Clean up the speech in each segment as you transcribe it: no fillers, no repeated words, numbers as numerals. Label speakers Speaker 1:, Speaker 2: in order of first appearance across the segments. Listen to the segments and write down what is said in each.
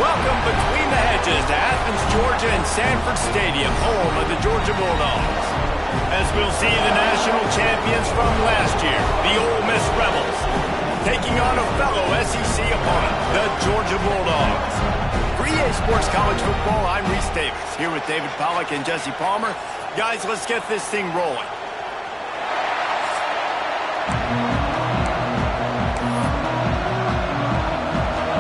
Speaker 1: Welcome between the hedges to Athens, Georgia and Sanford Stadium, home of the Georgia Bulldogs. As we'll see the national champions from last year, the Ole Miss Rebels, taking on a fellow SEC opponent, the Georgia Bulldogs. For EA Sports College Football, I'm Reese Davis, here with David Pollack and Jesse Palmer. Guys, let's get this thing rolling.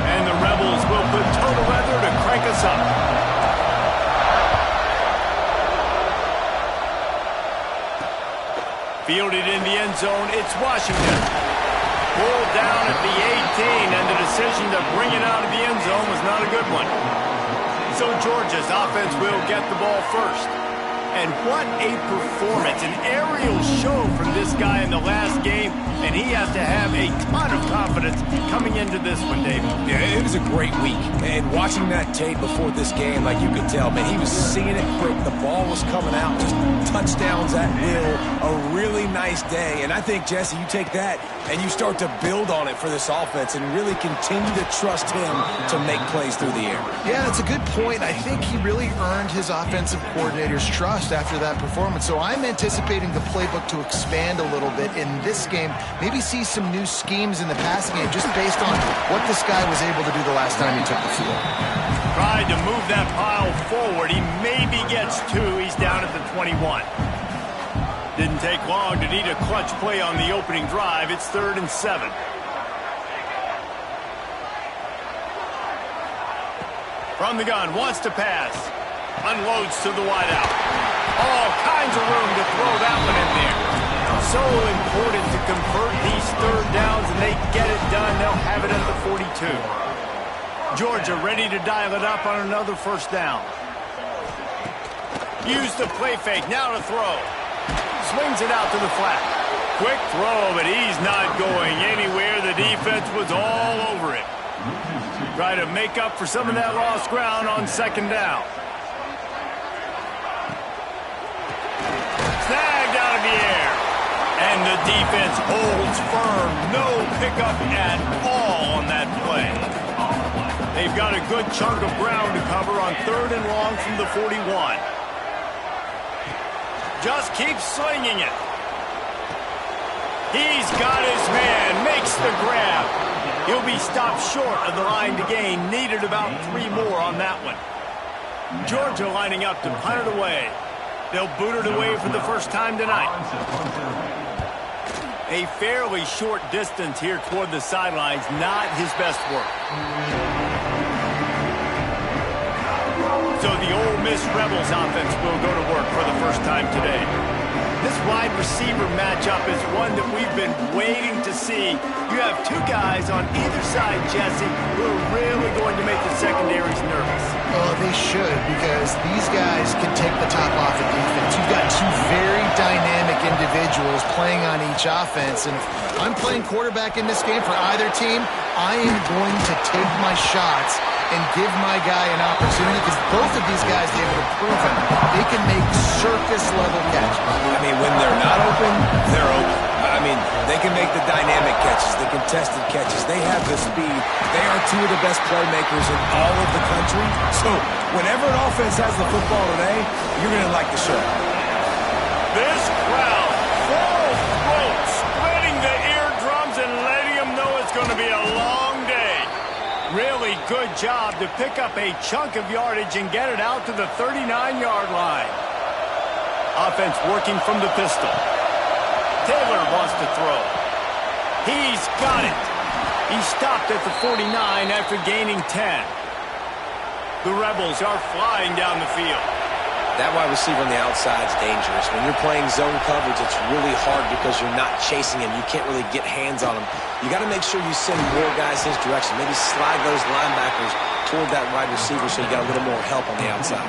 Speaker 1: And the Rebels will put total weather to crank us up. Fielded in the end zone, it's Washington. Pulled down at the 18, and the decision to bring it out of the end zone was not a good one. So Georgia's offense will get the ball first. And what a performance, an aerial show from this guy in the last game, and he has to have a ton of confidence coming into this one, David.
Speaker 2: Yeah, it was a great week, and watching that tape before this game, like you could tell, man, he was seeing it quick, the ball was coming out, just touchdowns at will, a really nice day, and I think, Jesse, you take that and you start to build on it for this offense and really continue to trust him to make plays through the air.
Speaker 3: Yeah, that's a good point. I think he really earned his offensive coordinator's trust after that performance. So I'm anticipating the playbook to expand a little bit in this game, maybe see some new schemes in the passing game just based on what this guy was able to do the last time he took the field.
Speaker 1: Tried to move that pile forward. He maybe gets two. He's down at the 21. Didn't take long to need a clutch play on the opening drive. It's 3rd and 7. From the gun, wants to pass. Unloads to the wideout. All kinds of room to throw that one in there. So important to convert these 3rd downs, and they get it done. They'll have it at the 42. Georgia ready to dial it up on another 1st down. Use the play fake. Now to throw. Swings it out to the flat. Quick throw, but he's not going anywhere. The defense was all over it. Try to make up for some of that lost ground on 2nd down. Snagged out of the air. And the defense holds firm. No pickup at all on that play. They've got a good chunk of ground to cover on 3rd and long from the 41. Just keeps slinging it. He's got his man, makes the grab. He'll be stopped short of the line to gain. Needed about 3 more on that one. Georgia lining up to punt it away. They'll boot it away for the first time tonight. A fairly short distance here toward the sidelines. Not his best work. So the Ole Miss Rebels offense will go to work for the first time today. This wide receiver matchup is one that we've been waiting to see. You have 2 guys on either side, Jesse, who are really going to make the secondaries nervous.
Speaker 3: Oh, they should, because these guys can take the top off of defense. You've got 2 very dynamic individuals playing on each offense, and if I'm playing quarterback in this game for either team, I am going to take my shots and give my guy an opportunity, because both of these guys, David, have proven they can make circus-level catches.
Speaker 2: I mean, when they're not open, they're open. I mean, they can make the dynamic catches, the contested catches. They have the speed. They are 2 of the best playmakers in all of the country. So whenever an offense has the football today, you're going to like the show.
Speaker 1: This crowd, full throat, splitting the eardrums and letting them know it's going to be a long day. Really good job to pick up a chunk of yardage and get it out to the 39-yard line. Offense working from the pistol. Taylor wants to throw. He's got it. He stopped at the 49 after gaining 10. The Rebels are flying down the field.
Speaker 2: That wide receiver on the outside is dangerous. When you're playing zone coverage, it's really hard because you're not chasing him. You can't really get hands on him. You got to make sure you send more guys his direction. Maybe slide those linebackers toward that wide receiver so you got a little more help on the outside.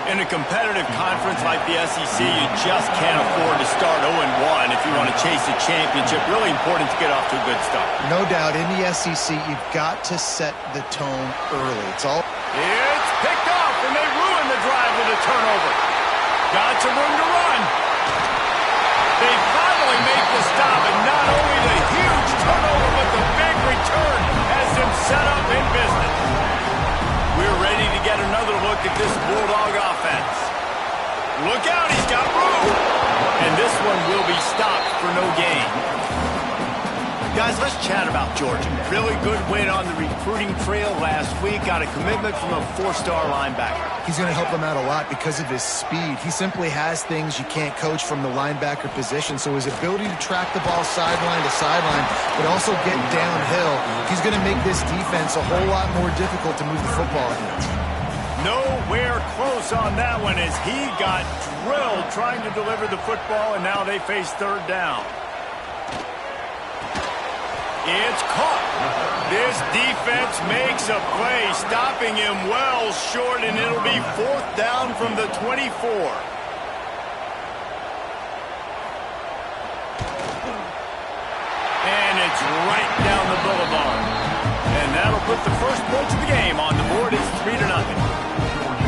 Speaker 1: In a competitive conference like the SEC, you just can't afford to start 0-1 if you want to chase a championship. Really important to get off to a good start.
Speaker 3: No doubt, in the SEC, you've got to set the tone early. It's
Speaker 1: picked off, and they ruin the drive with a turnover. Got some room to run. They finally make the stop, and not only the huge turnover, but the big return has them set up in business. at this Bulldog offense. Look out, he's got room. And this one will be stopped for no gain. Guys, let's chat about Georgia. Really good win on the recruiting trail last week. Got a commitment from a 4-star linebacker.
Speaker 3: He's going to help them out a lot because of his speed. He simply has things you can't coach from the linebacker position. So his ability to track the ball sideline to sideline, but also get downhill, he's going to make this defense a whole lot more difficult to move the football against.
Speaker 1: Nowhere close on that one as he got drilled trying to deliver the football, and now they face third down. It's caught. This defense makes a play, stopping him well short, and it'll be 4th down from the 24. And it's right down the boulevard. And that'll put the first points of the game on the board. It's 3-0.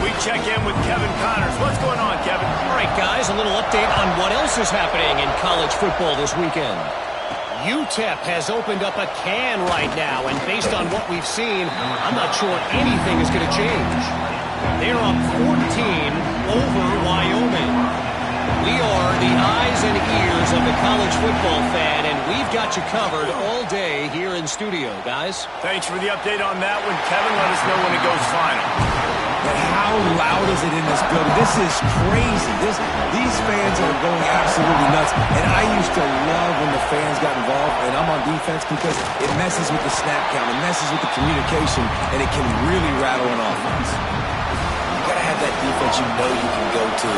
Speaker 1: We check in with Kevin Connors. What's going on, Kevin?
Speaker 4: All right, guys, a little update on what else is happening in college football this weekend. UTEP has opened up a can right now, and based on what we've seen, I'm not sure anything is going to change. They're up 14 over Wyoming. We are the eyes and ears of the college football fan, and we've got you covered all day here in studio, guys.
Speaker 1: Thanks for the update on that one, Kevin. Let us know when it goes final.
Speaker 2: But how loud is it in this building? This is crazy. These fans are going absolutely nuts. And I used to love when the fans got involved, and I'm on defense because it messes with the snap count, it messes with the communication, and it can really rattle an offense.
Speaker 5: You got to have that defense you know you can go to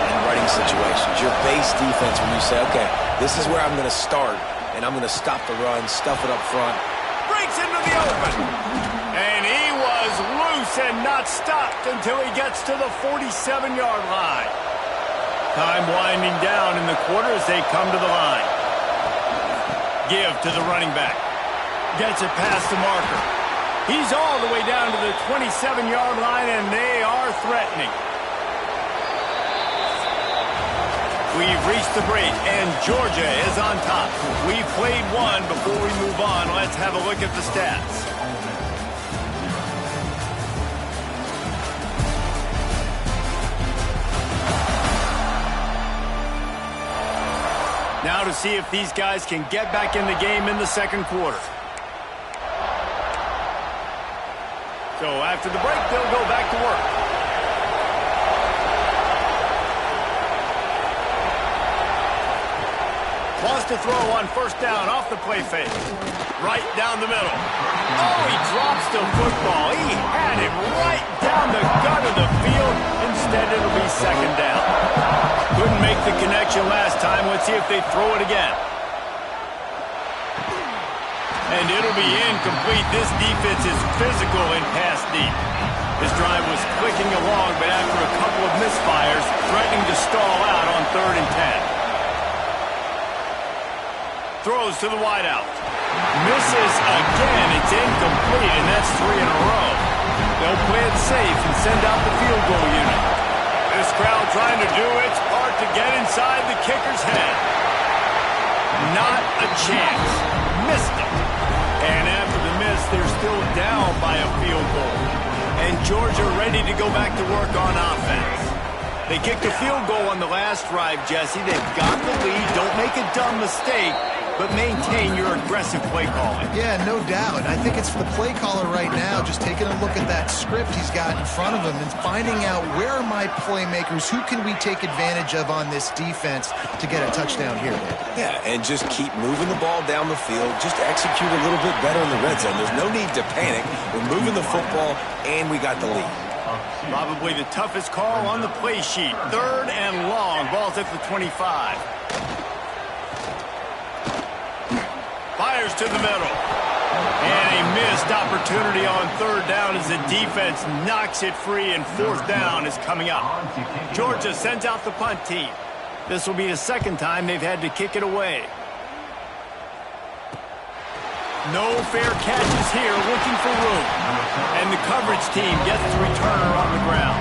Speaker 5: in running situations. Your base defense when you say, okay, this is where I'm going to start, and I'm going to stop the run, stuff it up front.
Speaker 1: Breaks into the open. And he was loose and not stopped until he gets to the 47-yard line. Time winding down in the quarter as they come to the line. Give to the running back. Gets it past the marker. He's all the way down to the 27-yard line, and they are threatening. We've reached the break, and Georgia is on top. We've played one. Before we move on, let's have a look at the stats. Now to see if these guys can get back in the game in the second quarter. So after the break, they'll go back to work. Wants to throw on first down off the play fake. Right down the middle. Oh, he drops the football. He had it right down the gut of the field. Instead, it'll be second down. Couldn't make the connection last time. Let's see if they throw it again. And it'll be incomplete. This defense is physical and pass deep. This drive was clicking along, but after a couple of misfires, threatening to stall out on 3rd and 10. Throws to the wideout. Misses again. It's incomplete, and that's 3 in a row. They'll play it safe and send out the field goal unit. This crowd trying to do its part to get inside the kicker's head. Not a chance. Missed it. And after the miss, they're still down by a field goal. And Georgia ready to go back to work on offense. They kicked a field goal on the last drive, Jesse. They've got the lead. Don't make a dumb mistake, but maintain your aggressive play calling.
Speaker 3: Yeah, no doubt. I think it's for the play caller right now, just taking a look at that script he's got in front of him and finding out where are my playmakers, who can we take advantage of on this defense to get a touchdown here.
Speaker 2: Yeah, and just keep moving the ball down the field. Just execute a little bit better in the red zone. There's no need to panic. We're moving the football, and we got the lead.
Speaker 1: Probably the toughest call on the play sheet. 3rd and long. Ball's at the 25. Fires to the middle. And a missed opportunity on 3rd down as the defense knocks it free, and 4th down is coming up. Georgia sends out the punt team. This will be the second time they've had to kick it away. No fair catches here, looking for room. And the coverage team gets the returner on the ground.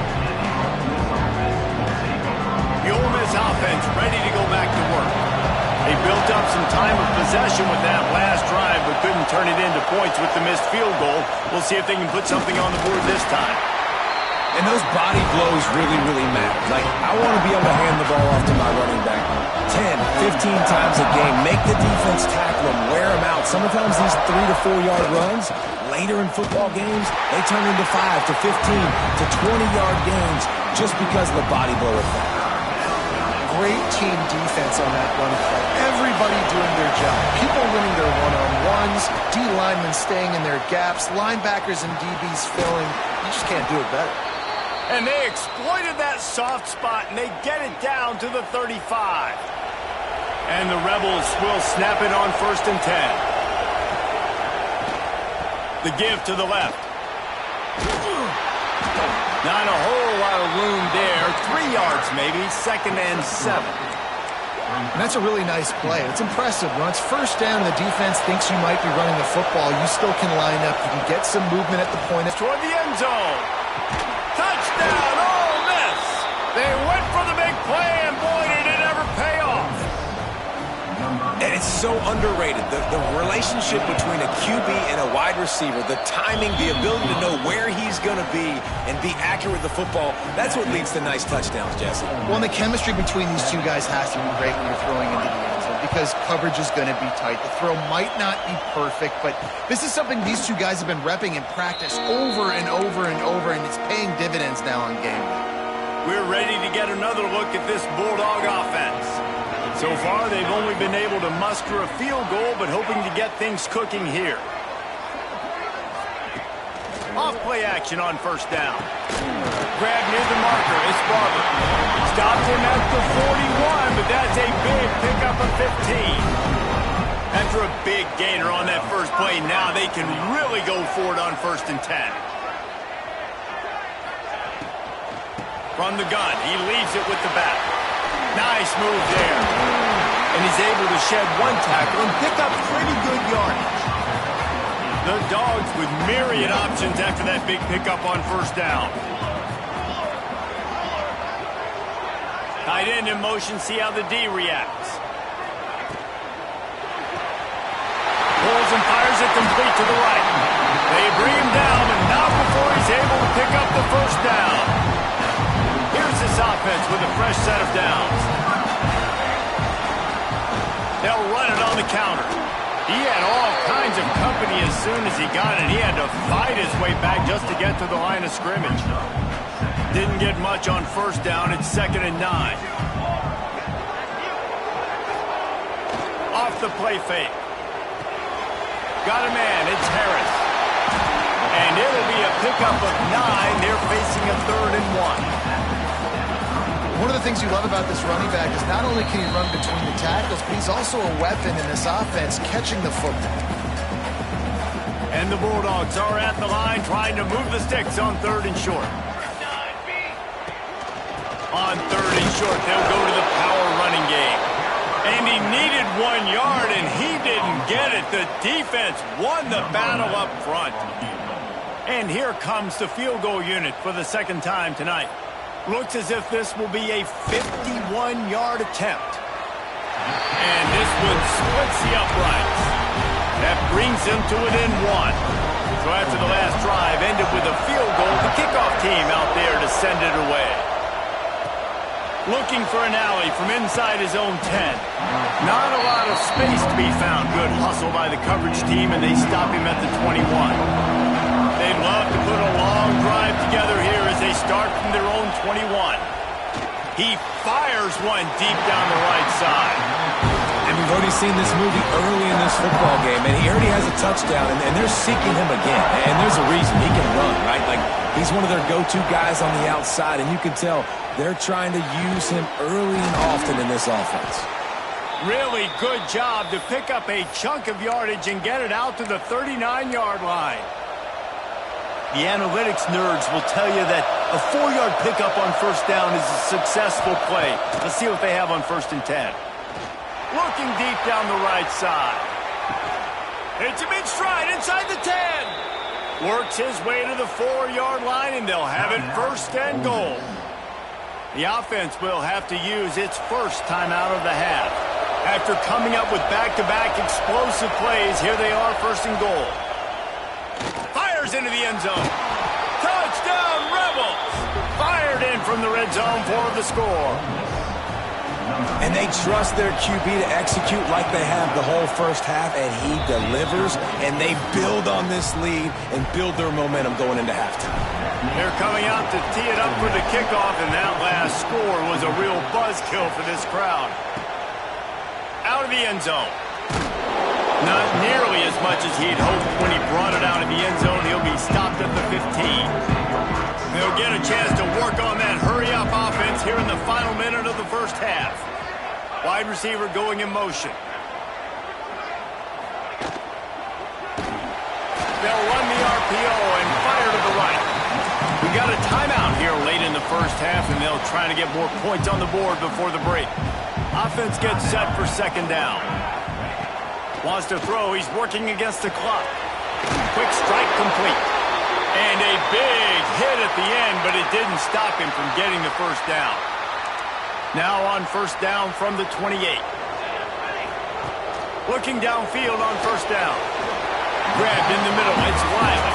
Speaker 1: The Ole Miss offense ready to go back to work. They built up some time of possession with that last drive, but couldn't turn it into points with the missed field goal. We'll see if they can put something on the board this time.
Speaker 2: And those body blows really, really matter. Like, I want to be able to hand the ball off to my running back 10, 15 times a game. Make the defense tackle him, wear him out. Sometimes these 3 to 4 yard runs, later in football games, they turn into 5 to 15 to 20-yard gains just because of the body blow effect.
Speaker 3: Great team defense on that run play. Everybody doing their job. People winning their one-on-ones, D linemen staying in their gaps, linebackers and DBs filling. You just can't do it better.
Speaker 1: And they exploited that soft spot, and they get it down to the 35. And the Rebels will snap it on 1st and 10. The give to the left. Not a whole lot of room there. 3 yards maybe, 2nd and 7.
Speaker 3: And that's a really nice play. It's impressive. When it's 1st down, the defense thinks you might be running the football. You still can line up. You can get some movement at the point.
Speaker 1: Toward the end zone. Touchdown, Ole Miss. They went for the big play, and boy, did it ever pay off.
Speaker 2: And it's so underrated. The relationship between a QB and a wide receiver, the timing, the ability to know where he's going to be and be accurate with the football, that's what leads to nice touchdowns, Jesse.
Speaker 3: Well, and the chemistry between these two guys has to be great when you're throwing into the end zone because coverage is going to be tight. The throw might not be perfect, but this is something these two guys have been repping in practice over and over and over, and it's paying dividends now on game day.
Speaker 1: We're ready to get another look at this Bulldog offense. So far, they've only been able to muster a field goal, but hoping to get things cooking here. Off-play action on 1st down. Grab near the marker. It's Barber. Stopped him at the 41, but that's a big pickup of 15. After a big gainer on that first play, now they can really go for it on 1st and 10. From the gun, he leaves it with the back. Nice move there. And he's able to shed 1 tackle and pick up pretty good yardage. The Dogs with myriad options after that big pickup on 1st down. Tight end in motion, see how the D reacts. Pulls and fires it complete to the right. They bring him down, and not before he's able to pick up the 1st down. Here's this offense with a fresh set of downs. They'll run it on the counter. He had all kinds of company as soon as he got it. He had to fight his way back just to get to the line of scrimmage. Didn't get much on 1st down. It's 2nd and 9. Off the play fake. Got a man. It's Harris. And it'll be a pickup of 9. They're facing a 3rd and 1.
Speaker 3: One of the things you love about this running back is not only can he run between the tackles, but he's also a weapon in this offense, catching the football.
Speaker 1: And the Bulldogs are at the line trying to move the sticks on 3rd and short. On 3rd and short, they'll go to the power running game. And he needed 1 yard, and he didn't get it. The defense won the battle up front. And here comes the field goal unit for the 2nd time tonight. Looks as if this will be a 51-yard attempt. And this one splits the uprights. That brings them to within 1. So after the last drive ended with a field goal, the kickoff team out there to send it away. Looking for an alley from inside his own 10. Not a lot of space to be found. Good hustle by the coverage team, and they stop him at the 21. They'd love to put a long drive together here as they start from their own 21. He fires one deep down the right side.
Speaker 2: And we've already seen this movie early in this football game, and he already has a touchdown, and they're seeking him again. And there's a reason. He can run, right? Like, he's one of their go-to guys on the outside, and you can tell they're trying to use him early and often in this offense.
Speaker 1: Really good job to pick up a chunk of yardage and get it out to the 39-yard line. The analytics nerds will tell you that a 4-yard pickup on 1st down is a successful play. Let's see what they have on 1st and 10. Looking deep down the right side. It's a mid-stride inside the 10. Works his way to the 4-yard line, and they'll have it 1st and goal. The offense will have to use its first timeout of the half. After coming up with back-to-back explosive plays, here they are 1st and goal. Fires into the end zone. Touchdown, Rebels! red zone for the score.
Speaker 5: And they trust their QB to execute like they have the whole first half, and he delivers, and they build on this lead and build their momentum going into halftime.
Speaker 1: They're coming out to tee it up for the kickoff, and that last score was a real buzzkill for this crowd. Out of the end zone. Not nearly as much as he'd hoped when he brought it out of the end zone. He'll be stopped at the 15. They'll get a chance to work on that hurry-up offense here in the final minute of the first half. Wide receiver going in motion. They'll run the RPO and fire to the right. We got a timeout here late in the first half, and they'll try to get more points on the board before the break. Offense gets set for second down. Wants to throw. He's working against the clock. Quick strike complete. And a big hit at the end, but it didn't stop him from getting the first down. Now on first down from the 28. Looking downfield on first down. Grabbed in the middle. It's Wiley.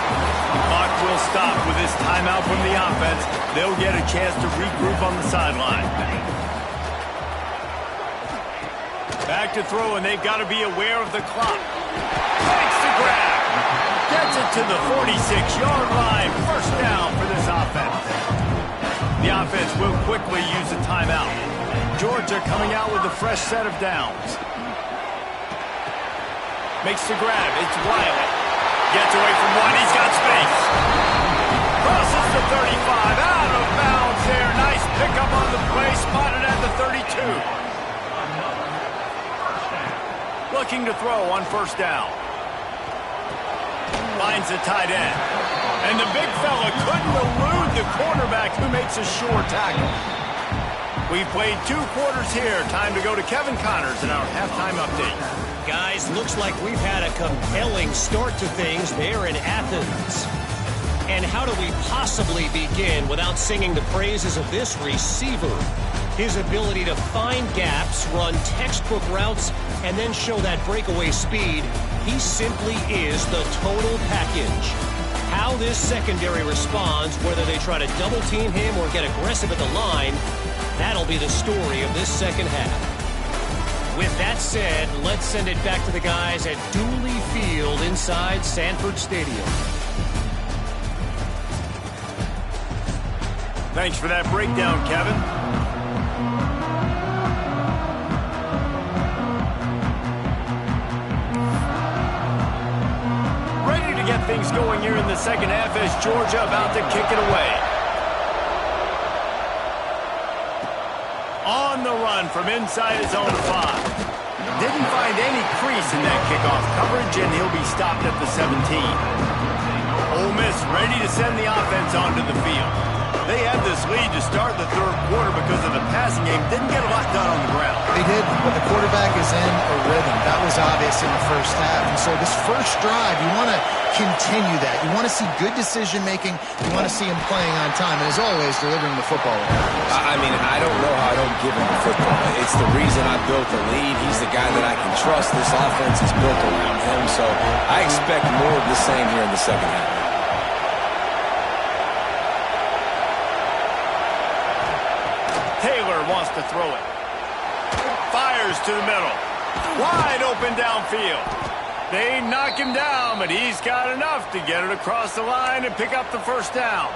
Speaker 1: Clock will stop with this timeout from the offense. They'll get a chance to regroup on the sideline. Back to throw, and they've got to be aware of the clock. Takes the grab. Gets it to the 46-yard line. First down for this offense. The offense will quickly use a timeout. Georgia coming out with a fresh set of downs. Makes the grab. It's Wiley. Gets away from one. He's got space. Crosses the 35. Out of bounds there. Nice pickup on the play. Spotted at the 32. Looking to throw on first down. Finds the tight end. And the big fella couldn't elude the quarterback who makes a sure tackle. We've played 2 quarters here. Time to go to Kevin Connors in our halftime update.
Speaker 4: Guys, looks like we've had a compelling start to things there in Athens. And how do we possibly begin without singing the praises of this receiver? His ability to find gaps, run textbook routes, and then show that breakaway speed. He simply is the total package. How this secondary responds, whether they try to double-team him or get aggressive at the line, that'll be the story of this second half. With that said, let's send it back to the guys at Dooley Field inside Sanford Stadium.
Speaker 1: Thanks for that breakdown, Kevin. Ready to get things going here in the second half as Georgia about to kick it away. On the run from inside his own 5. Didn't find any crease in that kickoff coverage, and he'll be stopped at the 17. Ole Miss ready to send the offense onto the field. They had this lead to start the third quarter because of the passing game. Didn't get a lot done on the ground.
Speaker 3: They did, but the quarterback is in a rhythm. That was obvious in the first half. And so this first drive, you want to continue that. You want to see good decision-making. You want to see him playing on time. And as always, delivering the football.
Speaker 5: I mean, I don't know how I don't give him the football. It's the reason I built the lead. He's the guy that I can trust. This offense is built around him. So I expect more of the same here in the second half.
Speaker 1: Taylor wants to throw it. Fires to the middle. Wide open downfield. They knock him down, but he's got enough to get it across the line and pick up the first down.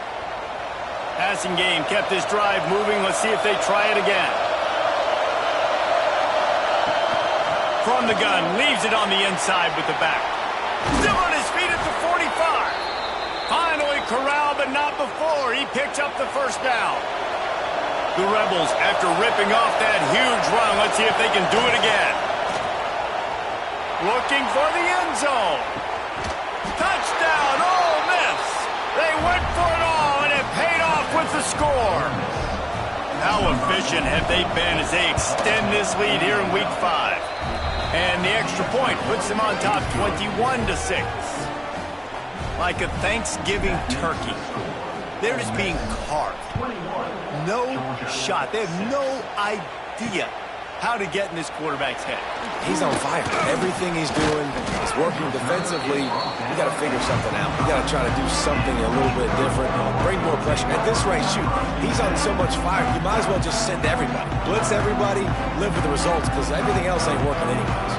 Speaker 1: Passing game kept this drive moving. Let's see if they try it again. From the gun, leaves it on the inside with the back. Still on his feet at the 45. Finally corralled, but not before. He picks up the first down. The Rebels, after ripping off that huge run, let's see if they can do it again. Looking for the end zone. Touchdown, Ole Miss. They went for it all, and it paid off with the score. How efficient have they been as they extend this lead here in Week 5? And the extra point puts them on top 21-6. Like a Thanksgiving turkey. They're just being carved. No shot. They have no idea how to get in this quarterback's head.
Speaker 5: He's on fire. Everything he's doing is working defensively. We got to figure something out. We got to try to do something a little bit different. Bring more pressure. At this rate, shoot, he's on so much fire, you might as well just send everybody. Blitz everybody, live with the results, because everything else ain't working anyways.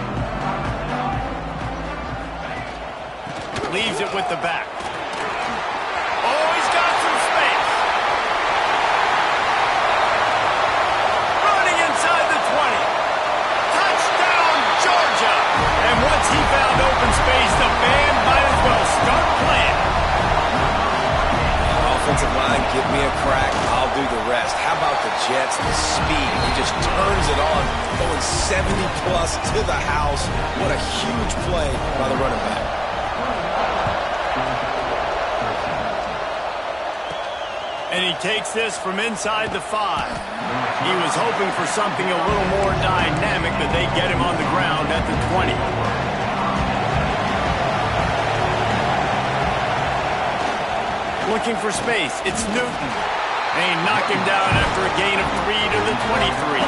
Speaker 1: Leaves it with the back. Oh, he's got some space. Running inside the 20. Touchdown, Georgia. And once he found open space, the band might as well start playing.
Speaker 5: Offensive line, give me a crack, I'll do the rest. How about the Jets, the speed? He just turns it on, going 70-plus to the house. What a huge play by the running back.
Speaker 1: And he takes this from inside the 5. He was hoping for something a little more dynamic, but they get him on the ground at the 20. Looking for space. It's Newton. And he knocked him down after a gain of 3 to the 23.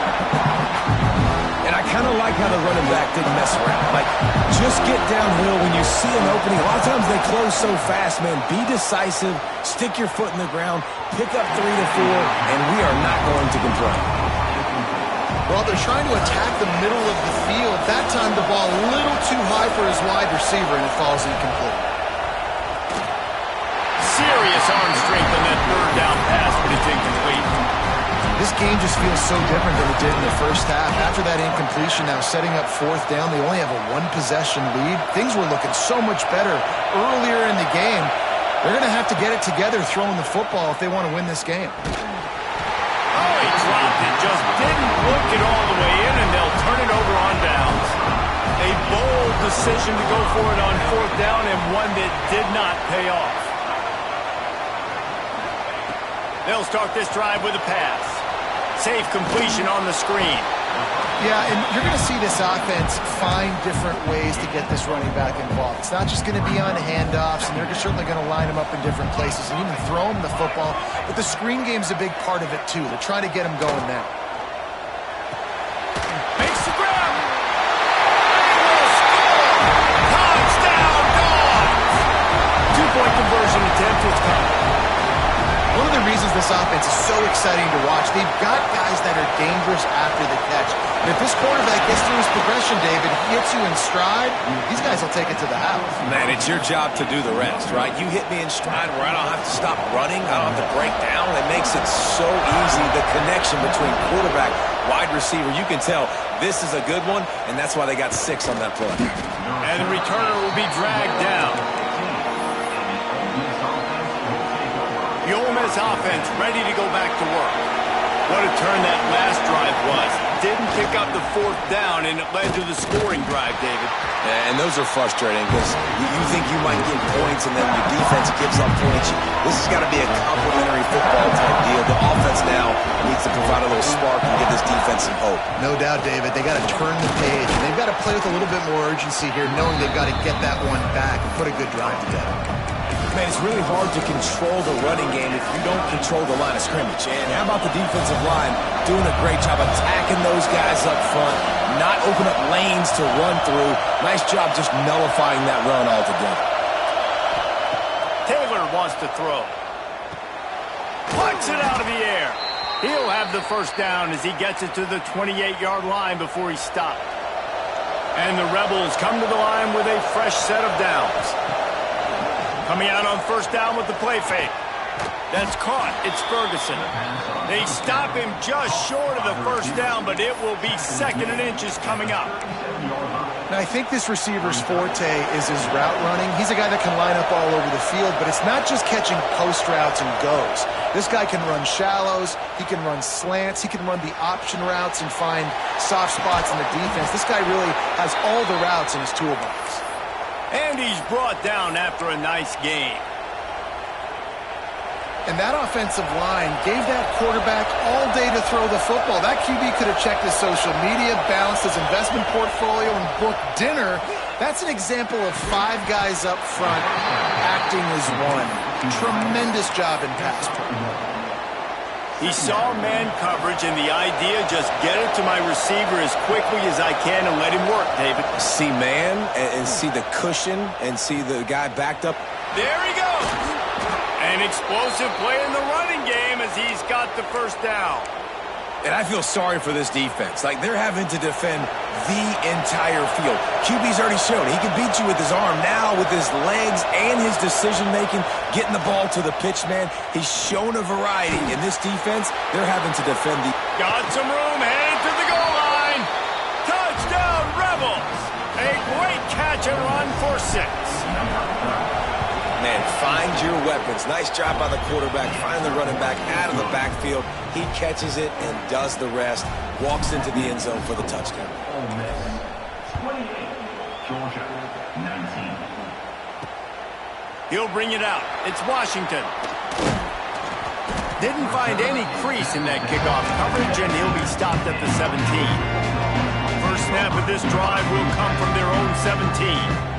Speaker 5: And I kind of like how the running back didn't mess around. Like, just get downhill when you see an opening. A lot of times they close so fast, man. Be decisive, stick your foot in the ground, pick up 3 to 4, and we are not going to complain.
Speaker 3: Well, they're trying to attack the middle of the field. That time the ball a little too high for his wide receiver, and it falls incomplete.
Speaker 1: Serious arm strength on that third down pass, but it's incomplete.
Speaker 3: This game just feels so different than it did in the first half. After that incompletion, now setting up 4th down, they only have a 1-possession lead. Things were looking so much better earlier in the game. They're going to have to get it together throwing the football if they want to win this game.
Speaker 1: Oh, he dropped it. Just didn't look it all the way in, and they'll turn it over on downs. A bold decision to go for it on 4th down, and one that did not pay off. They'll start this drive with a pass. Safe completion on the screen.
Speaker 3: Yeah, and you're going to see this offense find different ways to get this running back involved. It's not just going to be on handoffs, and they're certainly going to line him up in different places and even throw him the football. But the screen game's a big part of it, too. They're trying to get him going now.
Speaker 1: Makes the grab. They will score. Touchdown, Dogs. 2-point conversion attempt is coming.
Speaker 3: One of the reasons this offense is so exciting to watch, they've got guys that are dangerous after the catch. And if this quarterback gets through his progression, David, he hits you in stride, these guys will take it to the house.
Speaker 5: Man, it's your job to do the rest, right? You hit me in stride where I don't have to stop running, I don't have to break down. It makes it so easy, the connection between quarterback, wide receiver. You can tell this is a good one, and that's why they got 6 on that play.
Speaker 1: And the returner will be dragged down. The Ole Miss offense ready to go back to work. What a turn that last drive was. Didn't pick up the 4th down, and it led to the scoring drive, David.
Speaker 5: Yeah, and those are frustrating because you think you might get points, and then your defense gives up points. This has got to be a complementary football type deal. The offense now needs to provide a little spark and give this defense some hope.
Speaker 3: No doubt, David. They got to turn the page. And they've got to play with a little bit more urgency here, knowing they've got to get that one back and put a good drive together.
Speaker 5: Man, it's really hard to control the running game if you don't control the line of scrimmage. And how about the defensive line doing a great job attacking those guys up front, not open up lanes to run through. Nice job just nullifying that run altogether.
Speaker 1: Taylor wants to throw. Plucks it out of the air. He'll have the 1st down as he gets it to the 28-yard line before he stopped. And the Rebels come to the line with a fresh set of downs. Coming out on 1st down with the play fake. That's caught. It's Ferguson. They stop him just short of the 1st down, but it will be 2nd and inches coming up.
Speaker 3: Now, I think this receiver's forte is his route running. He's a guy that can line up all over the field, but it's not just catching post routes and goes. This guy can run shallows. He can run slants. He can run the option routes and find soft spots in the defense. This guy really has all the routes in his toolbox.
Speaker 1: And he's brought down after a nice game.
Speaker 3: And that offensive line gave that quarterback all day to throw the football. That QB could have checked his social media, balanced his investment portfolio, and booked dinner. That's an example of 5 guys up front acting as one. Tremendous job in pass pro.
Speaker 1: He saw man coverage, and the idea, just get it to my receiver as quickly as I can and let him work, David.
Speaker 5: See man and see the cushion and see the guy backed up.
Speaker 1: There he goes. An explosive play in the running game as he's got the first down.
Speaker 2: And I feel sorry for this defense. Like, they're having to defend the entire field. QB's already shown he can beat you with his arm. Now, with his legs and his decision-making, getting the ball to the pitch, man, he's shown a variety. In this defense, they're having to defend the...
Speaker 1: Got some room, heading to the goal line. Touchdown, Rebels. A great catch and run for 6.
Speaker 2: Man, find your weapons. Nice job by the quarterback. Find the running back out of the backfield. He catches it and does the rest. Walks into the end zone for the touchdown.
Speaker 6: Ole Miss 28, Georgia 19.
Speaker 1: He'll bring it out. It's Washington. Didn't find any crease in that kickoff coverage, and he'll be stopped at the 17. First snap of this drive will come from their own 17.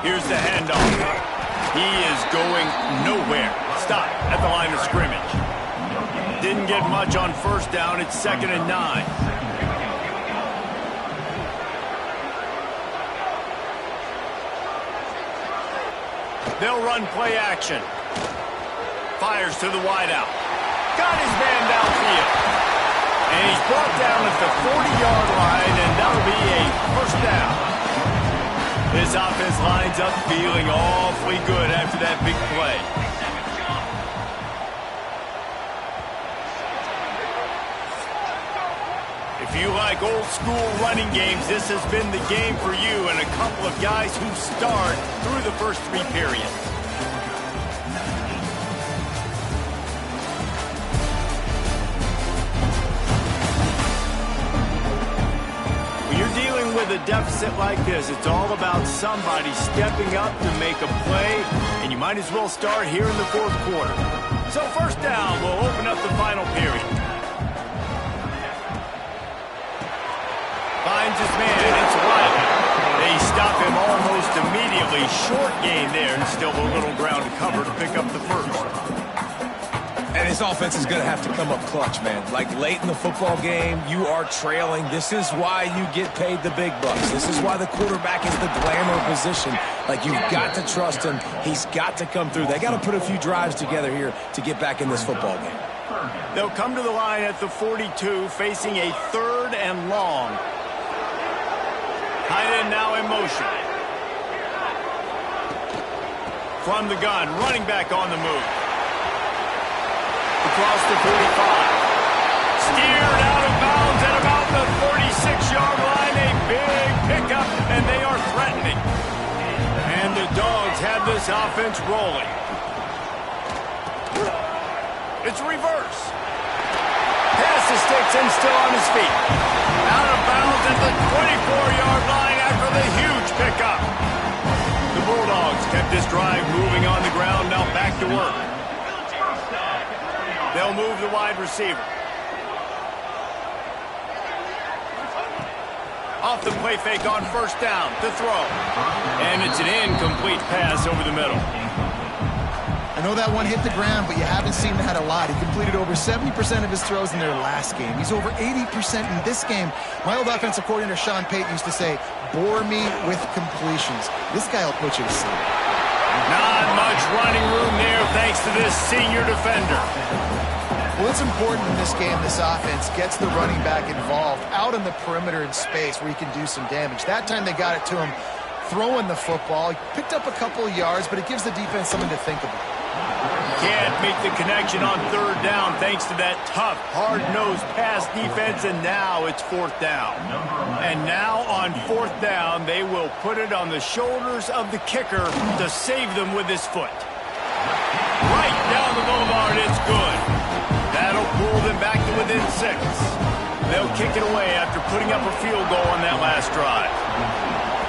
Speaker 1: Here's the handoff. He is going nowhere. Stop at the line of scrimmage. Didn't get much on first down. It's 2nd and 9. They'll run play action. Fires to the wideout. Got his man downfield. And he's brought down at the 40-yard line, and that'll be a first down. This offense lines up feeling awfully good after that big play. If you like old school running games, this has been the game for you and a couple of guys who start through the first 3 periods. With a deficit like this, it's all about somebody stepping up to make a play, and you might as well start here in the 4th quarter. So first down will open up the final period. Finds his man, it's Riley. They stop him almost immediately. Short gain there, and still a little ground to cover to pick up the first.
Speaker 2: And his offense is going to have to come up clutch, man. Like, late in the football game, you are trailing. This is why you get paid the big bucks. This is why the quarterback is the glamour position. Like, you've got to trust him. He's got to come through. They got to put a few drives together here to get back in this football game.
Speaker 1: They'll come to the line at the 42, facing a 3rd and long. Tight end now in motion. From the gun, running back on the move. Across the 45. Steered out of bounds at about the 36-yard line. A big pickup, and they are threatening. And the Dogs have this offense rolling. It's reverse. Pass the sticks and still on his feet. Out of bounds at the 24-yard line after the huge pickup. The Bulldogs kept this drive moving on the ground. Now back to work. They'll move the wide receiver. Off the play fake on first down to throw. And it's an incomplete pass over the middle.
Speaker 3: I know that one hit the ground, but you haven't seen that a lot. He completed over 70% of his throws in their last game. He's over 80% in this game. My old offensive coordinator, Sean Payton, used to say, bore me with completions. This guy will put you to sleep.
Speaker 1: Not much running room there thanks to this senior defender.
Speaker 3: Well, it's important in this game, this offense gets the running back involved out on the perimeter in space where he can do some damage. That time they got it to him throwing the football. He picked up a couple of yards, but it gives the defense something to think about.
Speaker 1: Can't make the connection on 3rd down thanks to that tough, hard-nosed pass defense, and now it's 4th down. And now on 4th down, they will put it on the shoulders of the kicker to save them with his foot. Right down the boulevard, it's good. That'll pull them back to within 6. They'll kick it away after putting up a field goal on that last drive.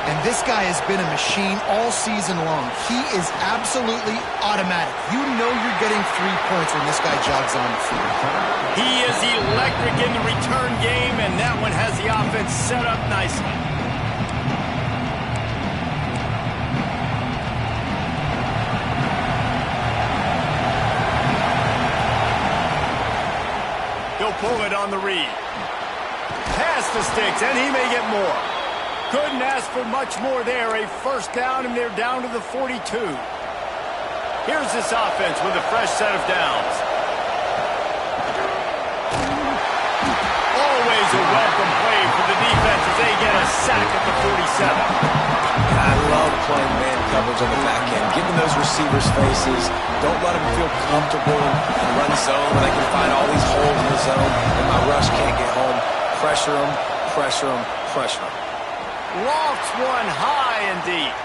Speaker 3: And this guy has been a machine all season long. He is absolutely automatic. You know you're getting 3 points when this guy jogs on the field.
Speaker 1: He is electric in the return game, and that one has the offense set up nicely. He'll pull it on the read. Pass the sticks, and he may get more. Couldn't ask for much more there. A first down, and they're down to the 42. Here's this offense with a fresh set of downs. Always a welcome play for the defense as they get a sack at the 47.
Speaker 2: I love playing man coverage on the back end, giving those receivers faces. Don't let them feel comfortable and run zone when they can find all these holes in the zone and my rush can't get home. Pressure them, pressure them, pressure them.
Speaker 1: Lofts one high and deep.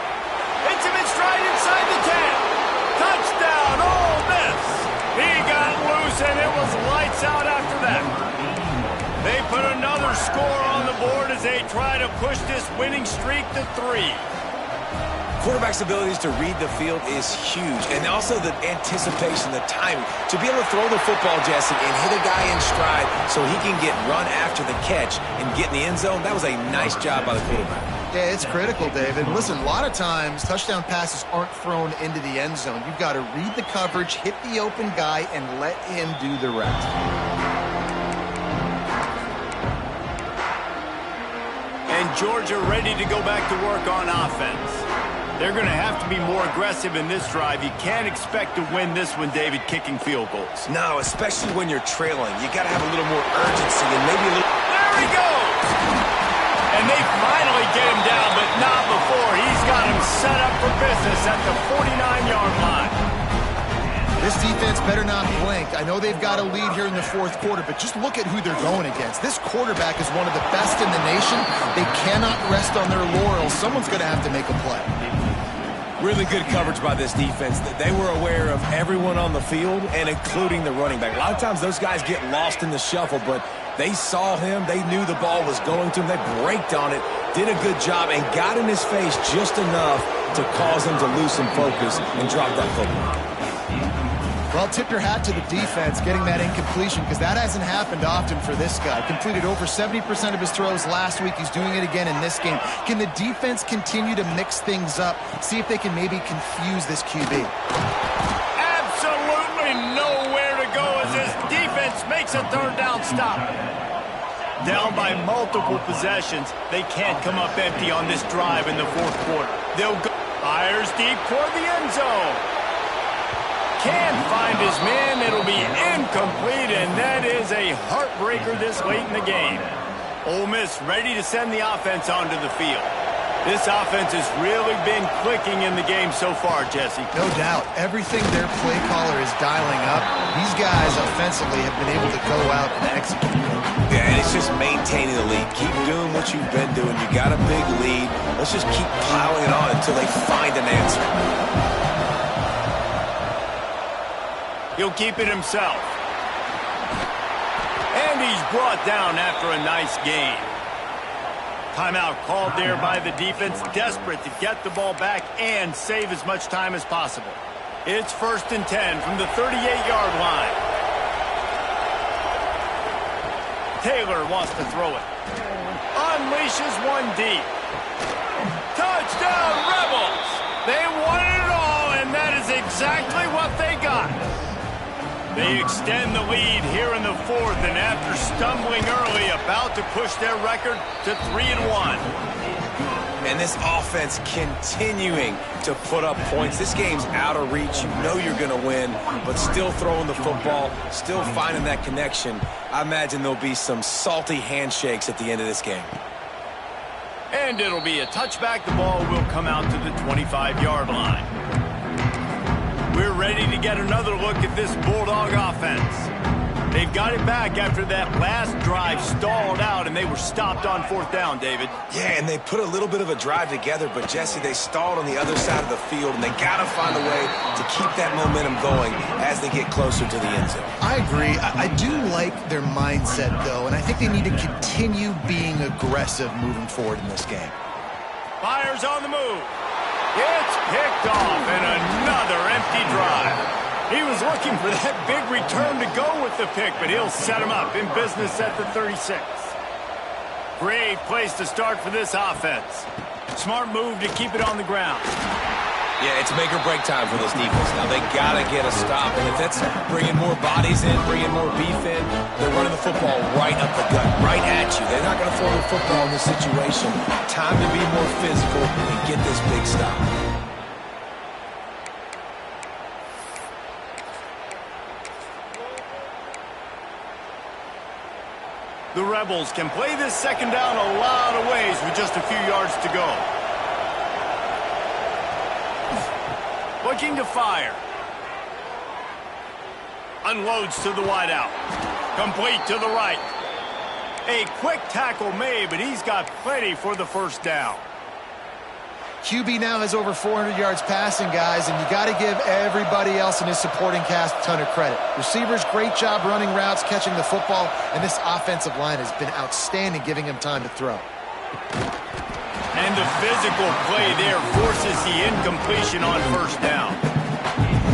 Speaker 1: Hits him in stride inside the 10. Touchdown, Ole Miss. He got loose and it was lights out after that. They put another score on the board as they try to push this winning streak to 3.
Speaker 2: Quarterback's abilities to read the field is huge, and also the anticipation, the timing. To be able to throw the football, Jesse, and hit a guy in stride so he can get run after the catch and get in the end zone, that was a nice job by the quarterback.
Speaker 3: Yeah, it's critical, David. Listen, a lot of times touchdown passes aren't thrown into the end zone. You've got to read the coverage, hit the open guy, and let him do the rest.
Speaker 1: And Georgia ready to go back to work on offense. They're going to have to be more aggressive in this drive. You can't expect to win this one, David, kicking field goals.
Speaker 2: No, especially when you're trailing. You got to have a little more urgency and maybe a little...
Speaker 1: There he goes! And they finally get him down, but not before. He's got him set up for business at the 49-yard line.
Speaker 3: This defense better not blink. I know they've got a lead here in the fourth quarter, but just look at who they're going against. This quarterback is one of the best in the nation. They cannot rest on their laurels. Someone's going to have to make a play.
Speaker 2: Really good coverage by this defense. They were aware of everyone on the field and including the running back. A lot of times those guys get lost in the shuffle, but they saw him. They knew the ball was going to him. They braked on it, did a good job, and got in his face just enough to cause him to loosen focus and drop that football.
Speaker 3: Well, tip your hat to the defense getting that incompletion because that hasn't happened often for this guy. Completed over 70% of his throws last week. He's doing it again in this game. Can the defense continue to mix things up? See if they can maybe confuse this QB.
Speaker 1: Absolutely nowhere to go as this defense makes a third down stop. Down by multiple possessions. They can't come up empty on this drive in the fourth quarter. They'll go. Fires deep toward the end zone. Can't find his man. It'll be incomplete, and that is a heartbreaker this late in the game. Ole Miss ready to send the offense onto the field. This offense has really been clicking in the game so far, Jesse.
Speaker 3: No doubt. Everything their play caller is dialing up, these guys offensively have been able to go out and execute.
Speaker 2: Yeah, and it's just maintaining the lead. Keep doing what you've been doing. You got a big lead. Let's just keep piling it on until they find an answer.
Speaker 1: He'll keep it himself. And he's brought down after a nice gain. Timeout called there by the defense, desperate to get the ball back and save as much time as possible. It's 1st and 10 from the 38-yard line. Taylor wants to throw it. Unleashes one deep. Touchdown, Rebels! They wanted it all, and that is exactly what they got. They extend the lead here in the fourth, and after stumbling early, about to push their record to 3-1.
Speaker 2: And this offense continuing to put up points. This game's out of reach. You know you're going to win, but still throwing the football, still finding that connection. I imagine there'll be some salty handshakes at the end of this game.
Speaker 1: And it'll be a touchback. The ball will come out to the 25-yard line. We're ready to get another look at this Bulldog offense. They've got it back after that last drive stalled out, and they were stopped on 4th down, David.
Speaker 2: Yeah, and they put a little bit of a drive together, but, Jesse, they stalled on the other side of the field, and they got to find a way to keep that momentum going as they get closer to the end zone.
Speaker 3: I agree. I do like their mindset, though, and I think they need to continue being aggressive moving forward in this game.
Speaker 1: Fires on the move. It's picked off, and another empty drive. He was looking for that big return to go with the pick, but he'll set him up in business at the 36. Great place to start for this offense. Smart move to keep it on the ground.
Speaker 2: Yeah, it's make or break time for this defense. Now, they got to get a stop. And if that's bringing more bodies in, bringing more beef in, they're running the football right up the gut, right at you. They're not going to throw the football in this situation. Time to be more physical and get this big stop.
Speaker 1: The Rebels can play this second down a lot of ways with just a few yards to go. Looking to fire. Unloads to the wideout. Complete to the right. A quick tackle made, but he's got plenty for the first down.
Speaker 3: QB now has over 400 yards passing, guys, and you got to give everybody else in his supporting cast a ton of credit. Receivers, great job running routes, catching the football, and this offensive line has been outstanding, giving him time to throw.
Speaker 1: And the physical play there forces the incompletion on first down.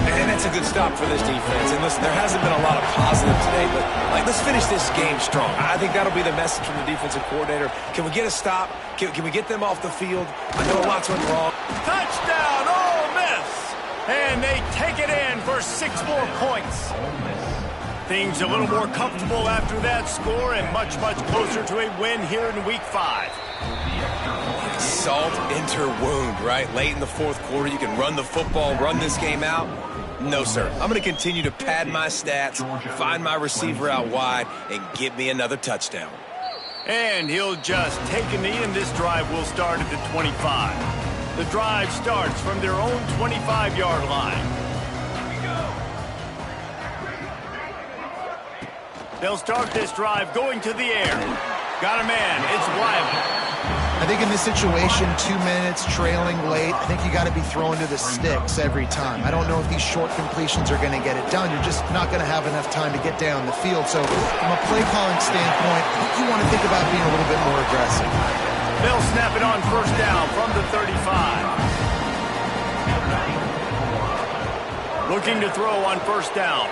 Speaker 2: And that's a good stop for this defense. And listen, there hasn't been a lot of positive today, but let's finish this game strong. I think that'll be the message from the defensive coordinator. Can we get a stop? Can we get them off the field? I know a lot's went wrong.
Speaker 1: Touchdown, Ole Miss! And they take it in for 6 more points. Things a little more comfortable after that score and much, much closer to a win here in Week 5.
Speaker 2: Salt into wound, right? Late in the fourth quarter, you can run the football, run this game out. No, sir. I'm going to continue to pad my stats, find my receiver out wide, and get me another touchdown.
Speaker 1: And he'll just take a knee, and this drive will start at the 25. The drive starts from their own 25-yard line. They'll start this drive going to the air. Got a man. It's Wiley.
Speaker 3: I think in this situation, 2 minutes, trailing late, I think you got to be throwing to the sticks every time. I don't know if these short completions are going to get it done. You're just not going to have enough time to get down the field. So from a play calling standpoint, I think you want to think about being a little bit more aggressive.
Speaker 1: They'll snap it on first down from the 35. Looking to throw on first down.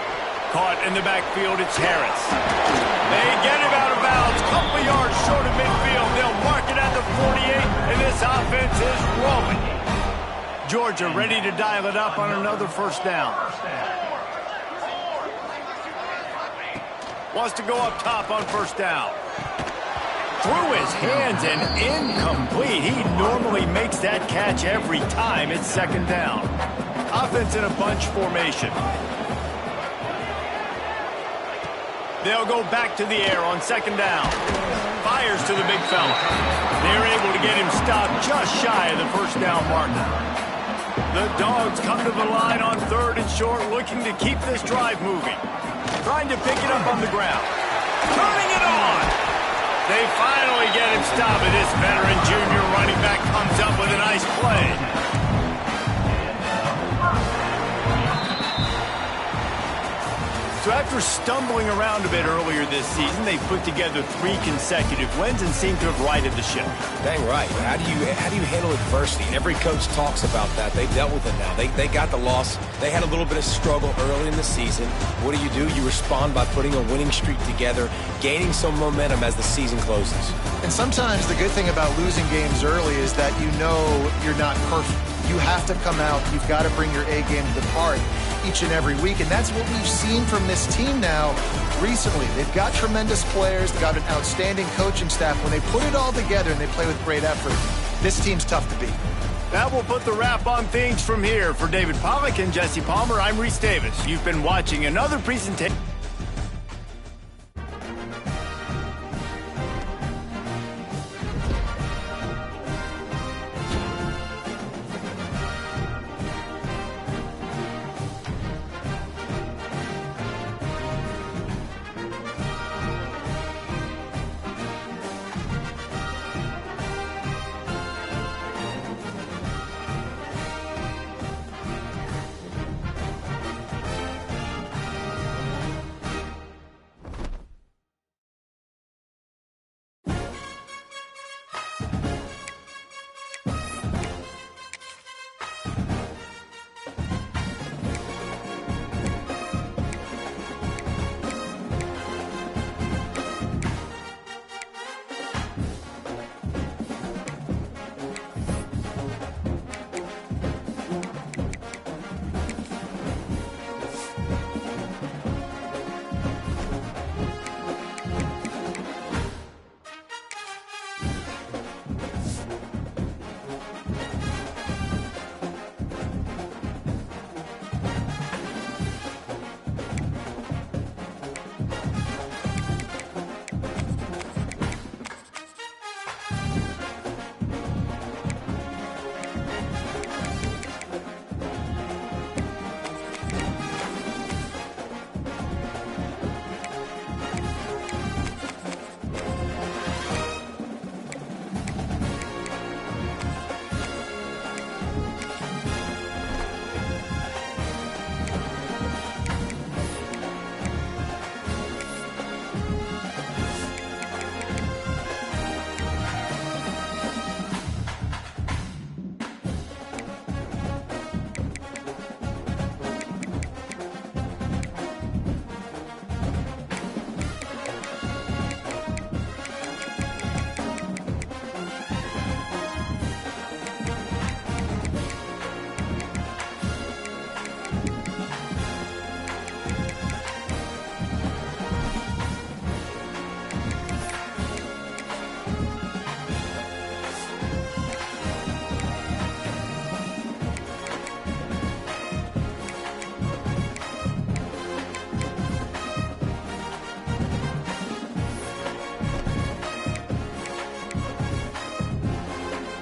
Speaker 1: Caught in the backfield, it's Harris. They get him out of bounds, couple of yards short of midfield. They'll mark it at the 48, and this offense is rolling. Georgia ready to dial it up on another first down. Wants to go up top on first down. Through his hands and incomplete. He normally makes that catch every time. It's second down. Offense in a bunch formation. They'll go back to the air on second down. Fires to the big fella. They're able to get him stopped just shy of the first down marker. The Dogs come to the line on third and short, looking to keep this drive moving. Trying to pick it up on the ground. Turning it on. They finally get him stopped, and this veteran junior running back comes up with a nice play. So after stumbling around a bit earlier this season, they put together 3 consecutive wins and seem to have righted the ship.
Speaker 2: Dang right. How do you handle adversity? Every coach talks about that. They dealt with it now. They got the loss. They had a little bit of struggle early in the season. What do? You respond by putting a winning streak together, gaining some momentum as the season closes.
Speaker 3: And sometimes the good thing about losing games early is that you know you're not perfect. You have to come out. You've got to bring your A game to the party each and every week, and that's what we've seen from this team now recently. They've got tremendous players, they've got an outstanding coaching staff. When they put it all together and they play with great effort, this team's tough to beat.
Speaker 1: That will put the wrap on things from here. For David Pollack and Jesse Palmer, I'm Reese Davis. You've been watching another presentation.